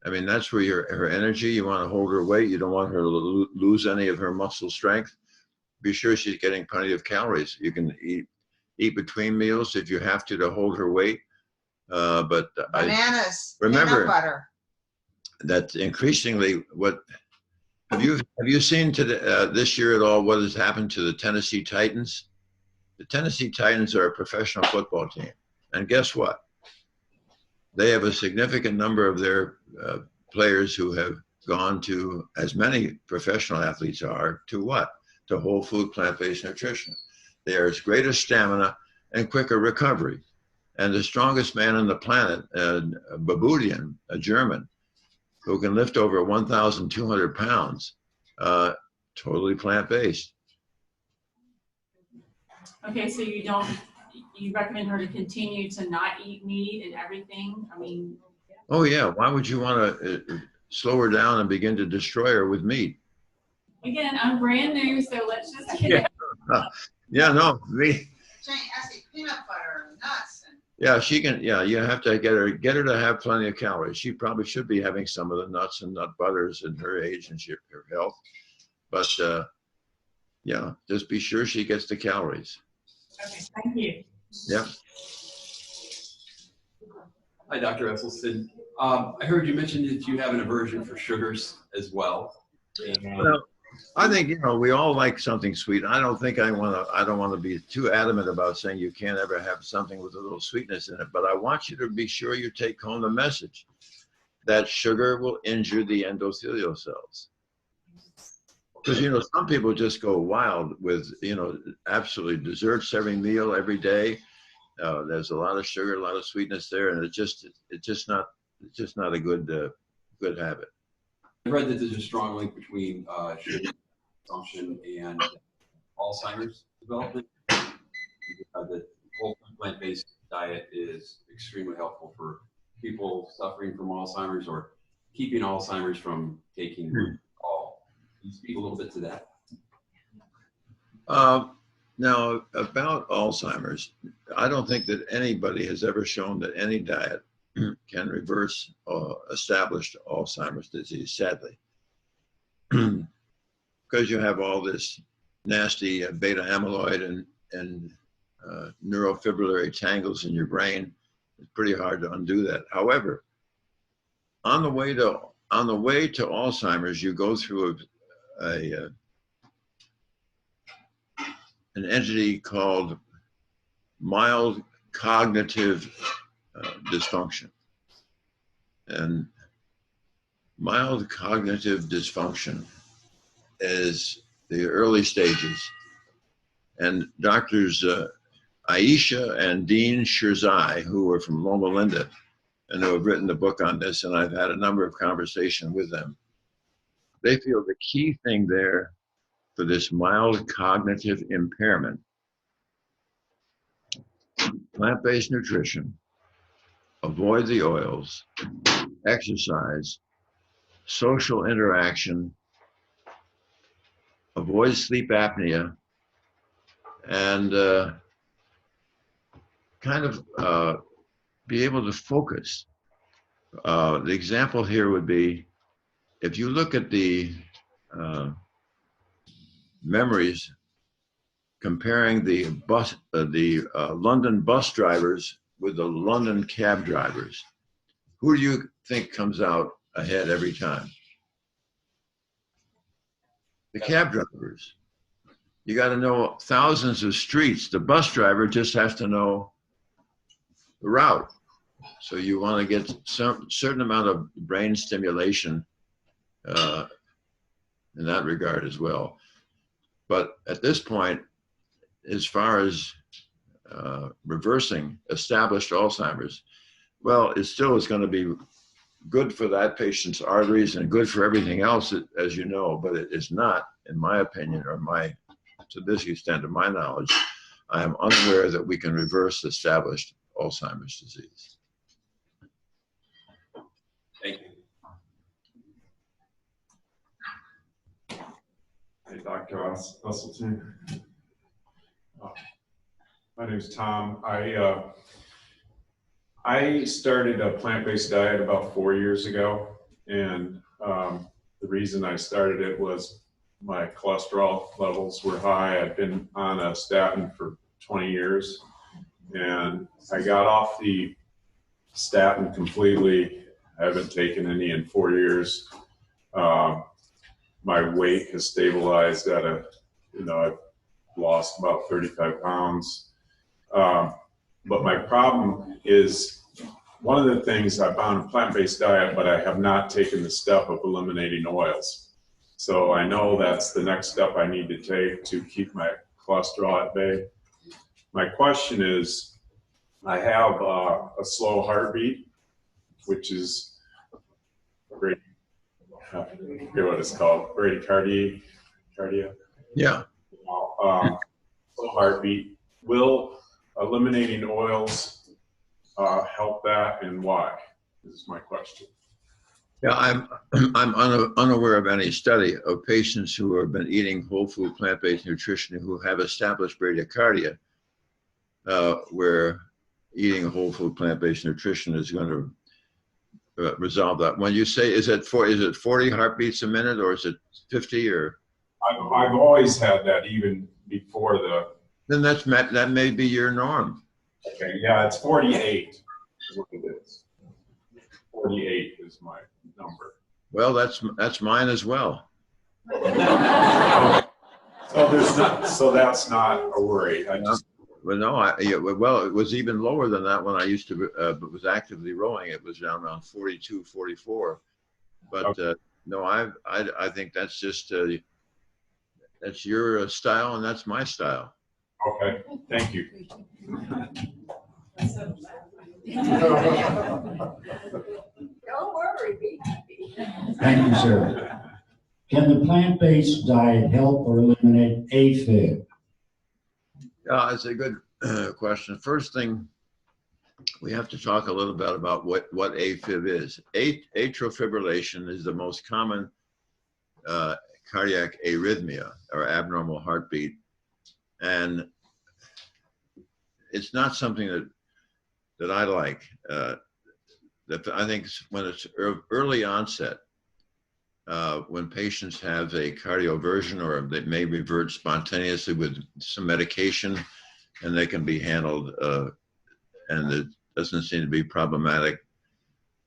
I mean, that's where her energy, you want to hold her weight. You don't want her to lose any of her muscle strength. Be sure she's getting plenty of calories. You can eat between meals if you have to hold her weight. But bananas, remember peanut butter. that increasingly what Have you seen this year at all what has happened to the Tennessee Titans? The Tennessee Titans are a professional football team, and guess what? They have a significant number of their players who have gone to, as many professional athletes are, to what? To whole food plant-based nutrition. There is greater stamina and quicker recovery. And the strongest man on the planet, Babudian, a German, who can lift over 1,200 pounds, totally plant-based. Okay, so you recommend her to continue to not eat meat and everything? I mean. Oh yeah, why would you want to slow her down and begin to destroy her with meat? Again, I'm brand new, so let's just get Yeah. Yeah, no, meat. Jane, I see peanut butter and nuts. Yeah, she can. Yeah, you have to get her to have plenty of calories. She probably should be having some of the nuts and nut butters in her age and her health. But yeah, just be sure she gets the calories. Okay, thank you. Yeah. Hi, Dr. Esselstyn. I heard you mention that you have an aversion for sugars as well. Well, I think, you know, we all like something sweet. I don't want to be too adamant about saying you can't ever have something with a little sweetness in it, but I want you to be sure you take home the message that sugar will injure the endothelial cells. Because, you know, some people just go wild with, you know, absolutely desserts every meal, every day. There's a lot of sugar, a lot of sweetness there, and it's just not a good habit. I read that there's a strong link between sugar consumption and Alzheimer's development. The whole plant-based diet is extremely helpful for people suffering from Alzheimer's or keeping Alzheimer's from taking all. Can you speak a little bit to that? Now, about Alzheimer's, I don't think that anybody has ever shown that any diet can reverse established Alzheimer's disease, sadly. Because you have all this nasty beta amyloid and neurofibrillary tangles in your brain, it's pretty hard to undo that. However, on the way to Alzheimer's, you go through an entity called mild cognitive dysfunction. And mild cognitive dysfunction is the early stages. And doctors Aisha and Dean Shirzai, who are from Loma Linda, and who have written the book on this, and I've had a number of conversations with them, they feel the key thing there for this mild cognitive impairment, plant-based nutrition, avoid the oils, exercise, social interaction, avoid sleep apnea, and kind of be able to focus. The example here would be, if you look at the memories comparing the London bus drivers with the London cab drivers, who do you think comes out ahead every time? The cab drivers. You got to know thousands of streets. The bus driver just has to know the route. So you want to get some certain amount of brain stimulation in that regard as well. But at this point, as far as reversing established Alzheimer's, well, it still is going to be good for that patient's arteries and good for everything else, as you know, but it is not, in my opinion, or to this extent of my knowledge, I am unaware that we can reverse established Alzheimer's disease. Thank you. Hey, Dr. Esselstyn. My name is Tom. I started a plant-based diet about 4 years ago, and the reason I started it was my cholesterol levels were high. I've been on a statin for 20 years, and I got off the statin completely. I haven't taken any in 4 years. my weight has stabilized at I've lost about 35 pounds. But my problem is, one of the things I'm on a plant-based diet, but I have not taken the step of eliminating oils. So I know that's the next step I need to take to keep my cholesterol at bay. My question is, I have a slow heartbeat, which is great. I forget what it's called, bradycardia. Yeah. Slow heartbeat. Will eliminating oils help that, and why? This is my question. Yeah, I'm unaware of any study of patients who have been eating whole food plant-based nutrition who have established bradycardia, where eating whole food plant-based nutrition is going to resolve that. When you say, is it 40 heartbeats a minute, or is it 50, or? I've always had that, even before the. Then that may be your norm. Okay, yeah, it's 48 is what it is. 48 is my number. Well, that's mine as well. So that's not a worry. Well, no, well, it was even lower than that when I used to, was actively rowing. It was down around 42, 44. But no, I think that's just, that's your style and that's my style. Okay, thank you. Don't worry, be happy. Thank you, sir. Can the plant-based diet help or eliminate AFib? It's a good question. First thing, we have to talk a little bit about what AFib is. Atrial fibrillation is the most common cardiac arrhythmia, or abnormal heartbeat. And it's not something that I like. That I think when it's early onset, when patients have a cardioversion, or they may revert spontaneously with some medication, and they can be handled, and it doesn't seem to be problematic.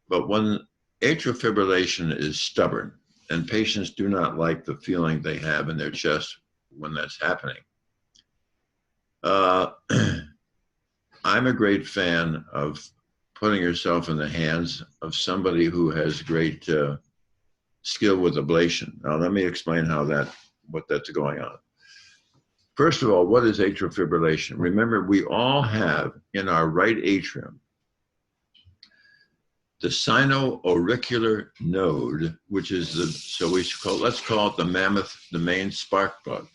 But when atrial fibrillation is stubborn, and patients do not like the feeling they have in their chest when that's happening, I'm a great fan of putting yourself in the hands of somebody who has great skill with ablation. Now, let me explain what that's going on. First of all, what is atrial fibrillation? Remember, we all have in our right atrium the sino-auricular node, which is let's call it the main spark plug.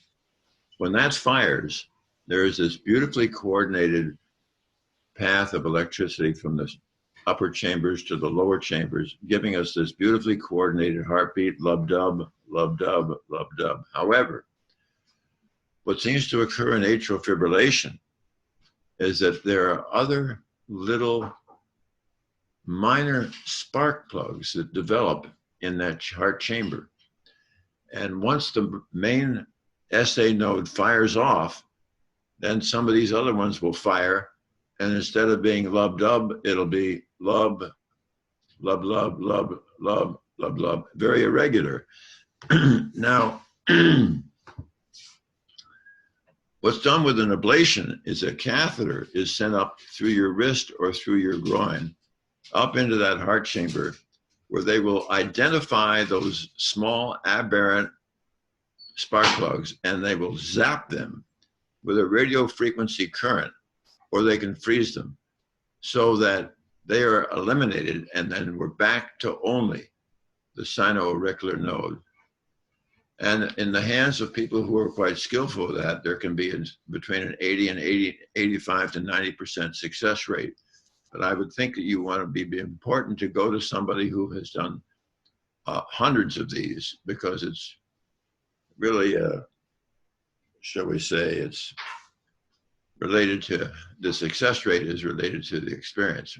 When that fires, there is this beautifully coordinated path of electricity from the upper chambers to the lower chambers, giving us this beautifully coordinated heartbeat, lub-dub, lub-dub, lub-dub. However, what seems to occur in atrial fibrillation is that there are other little minor spark plugs that develop in that heart chamber. And once the main SA node fires off, then some of these other ones will fire, and instead of being lub-dub, it'll be lub, lub, lub, lub, lub, lub, lub, very irregular. Now, what's done with an ablation is a catheter is sent up through your wrist or through your groin, up into that heart chamber, where they will identify those small aberrant spark plugs, and they will zap them with a radio frequency current, or they can freeze them so that they are eliminated, and then we're back to only the sino-auricular node. And in the hands of people who are quite skillful with that, there can be between an 85 to 90% success rate. But I would think that you want to be important to go to somebody who has done hundreds of these, because it's really, shall we say, it's related to, the success rate is related to the experience.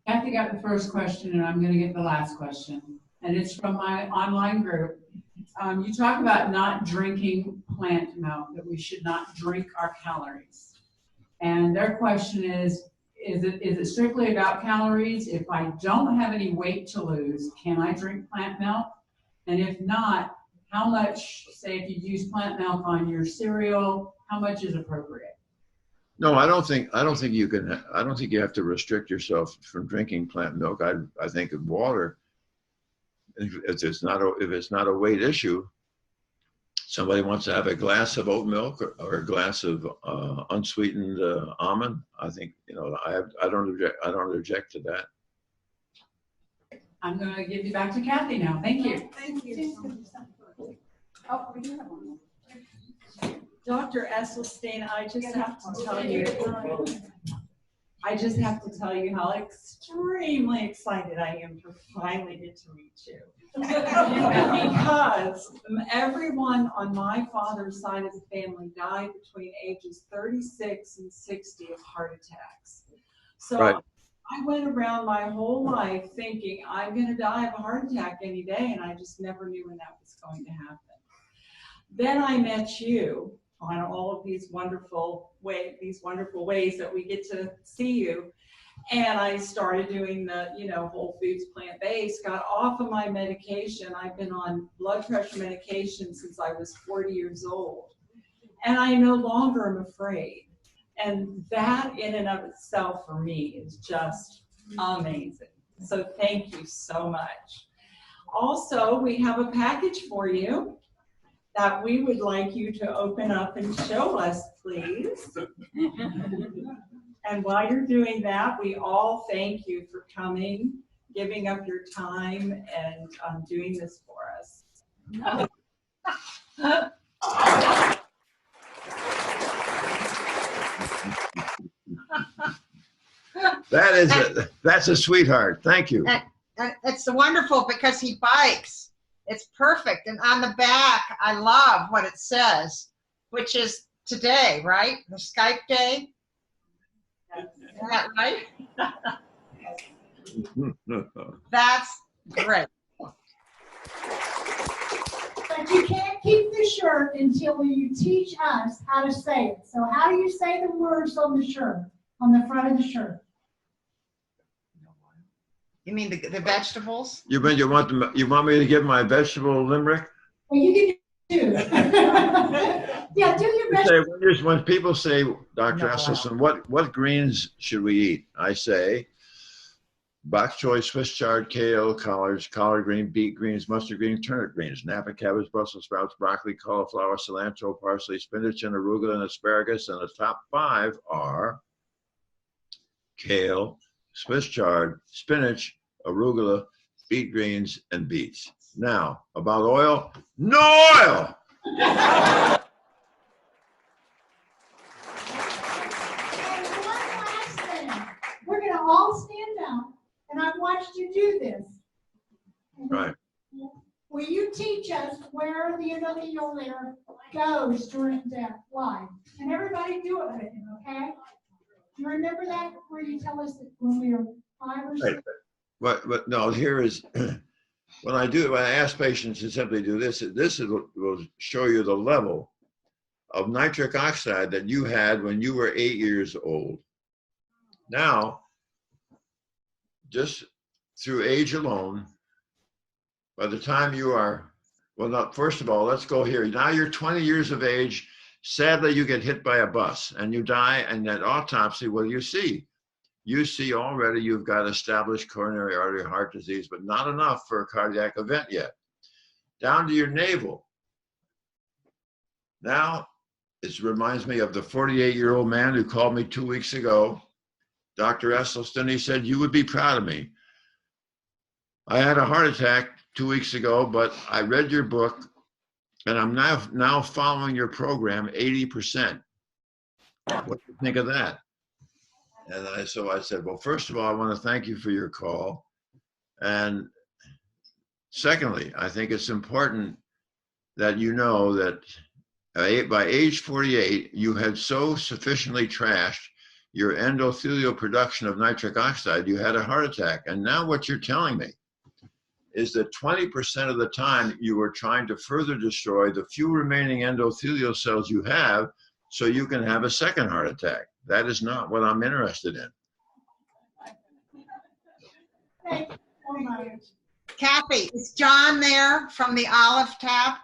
Kathy got the first question, and I'm going to get the last question. And it's from my online group. You talk about not drinking plant milk, that we should not drink our calories. And their question is is it strictly about calories? If I don't have any weight to lose, can I drink plant milk? And if not, how much, say if you use plant milk on your cereal, how much is appropriate? No, I don't think you can. I don't think you have to restrict yourself from drinking plant milk. I think of water. If it's not a weight issue, somebody wants to have a glass of oat milk or a glass of unsweetened almond. I think I don't object to that. I'm going to give you back to Kathy now. Thank you. Thank you. Oh, we do have one. Dr. Esselstyn, I just have to tell you how extremely excited I am to finally get to meet you. Because everyone on my father's side of the family died between ages 36 and 60 of heart attacks. So right. I went around my whole life thinking I'm going to die of a heart attack any day, and I just never knew when that was going to happen. Then I met you on all of these wonderful ways that we get to see you. And I started doing the, whole foods, plant-based, got off of my medication. I've been on blood pressure medication since I was 40 years old. And I no longer am afraid. And that in and of itself for me is just amazing. So thank you so much. Also, we have a package for you that we would like you to open up and show us, please. And while you're doing that, we all thank you for coming, giving up your time, and doing this for us. That's a sweetheart. Thank you. And it's wonderful because he bikes. It's perfect. And on the back, I love what it says, which is today, right? The Skype day. Is that right? That's great. But you can't keep the shirt until you teach us how to say it. So how do you say the words on the shirt, on the front of the shirt? You mean the vegetables? You want me to give my vegetable limerick? Well, you can do. Yeah, do your best. When people say, Dr. Esselstyn, what greens should we eat? I say bok choy, Swiss chard, kale, collards, collard green, beet greens, mustard greens, turnip greens, Napa cabbage, Brussels sprouts, broccoli, cauliflower, cilantro, parsley, spinach, and arugula, and asparagus. And the top 5 are kale, Swiss chard, spinach, arugula, beet greens, and beets. Now, about oil, no oil! And one last thing. We're going to all stand up, and I've watched you do this. Right. Will you teach us where the endothelial layer goes during death, life? And everybody do it with him, okay? Do you remember that, where you tell us that when we were 5 or 6? Right. But no, here is, when I ask patients to simply do this will show you the level of nitric oxide that you had when you were 8 years old. Now, just through age alone, by the time you are, first of all, let's go here. Now you're 20 years of age. Sadly, you get hit by a bus and you die, and at autopsy, what do you see? You see already you've got established coronary artery heart disease, but not enough for a cardiac event yet. Down to your navel. Now, it reminds me of the 48-year-old man who called me 2 weeks ago. Dr. Esselstyn, he said, you would be proud of me. I had a heart attack 2 weeks ago, but I read your book, and I'm now following your program 80%. What do you think of that? And so I said, well, first of all, I want to thank you for your call. And secondly, I think it's important that you know that by age 48, you had so sufficiently trashed your endothelial production of nitric oxide, you had a heart attack. And now what you're telling me is that 20% of the time you were trying to further destroy the few remaining endothelial cells you have so you can have a second heart attack. That is not what I'm interested in. Thank you so much. Kathy, is John there from the Olive Tab?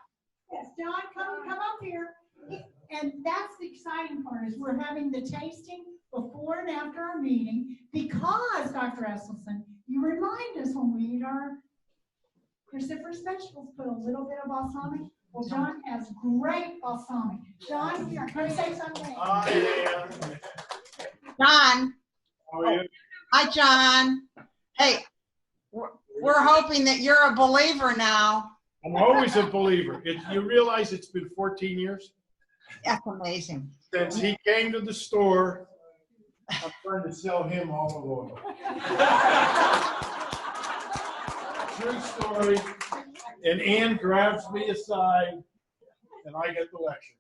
Yes, John, come up here. And that's the exciting part, is we're having the tasting before and after our meeting, because, Dr. Esselstyn, you remind us when we eat our cruciferous vegetables, put a little bit of balsamic. Well, John has great balsamic. John, here, come say something. Hi, John. how are you? Hi, John. Hey, we're hoping that you're a believer now. I'm always a believer. You realize it's been 14 years That's amazing. since he came to the store. I'm trying to sell him olive oil. True story. And Ann grabs me aside, and I get the lecture.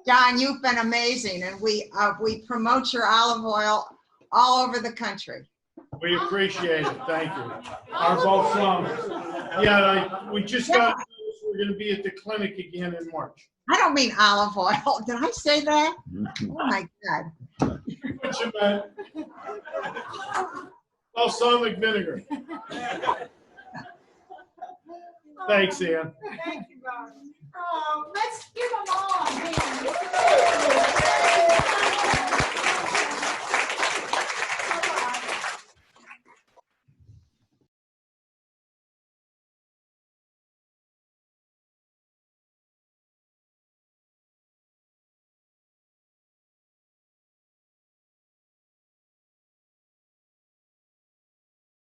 John, you've been amazing, and we promote your olive oil all over the country. We appreciate it. Thank you. Our balsamic. Yeah, we just got notice we're going to be at the clinic again in March. I don't mean olive oil. Did I say that? Oh my God. What you meant? Balsamic vinegar. Thanks, Ann. Thank you, guys. Oh, let's give them all a hand.